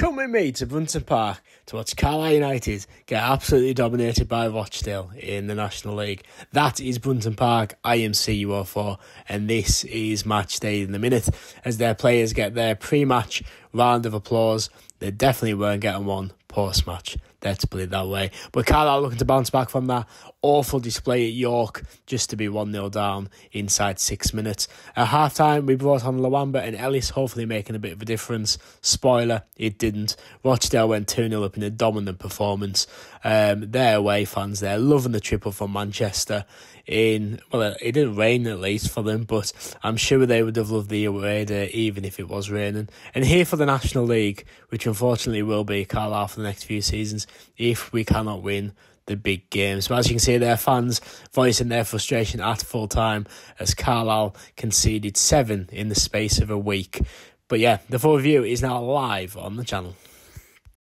Come with me to Brunton Park to watch Carlisle United get absolutely dominated by Rochdale in the National League. That is Brunton Park, IMC UO4, and this is match day in the minute as their players get their pre-match round of applause. They definitely weren't getting one post-match. Let's put it that way. But Carlisle looking to bounce back from that awful display at York just to be 1-0 down inside 6 minutes. At half-time, we brought on Lawamba and Ellis, hopefully making a bit of a difference. Spoiler, it didn't. Rochdale went 2-0 up in a dominant performance. Their away fans there loving the triple from Manchester. It didn't rain at least for them, but I'm sure they would have loved the away day even if it was raining. And here for the National League, which unfortunately will be Carlisle for the next few seasons if we cannot win the big games. But as you can see, their fans voicing their frustration at full time as Carlisle conceded 7 in the space of a week. But yeah, the full review is now live on the channel.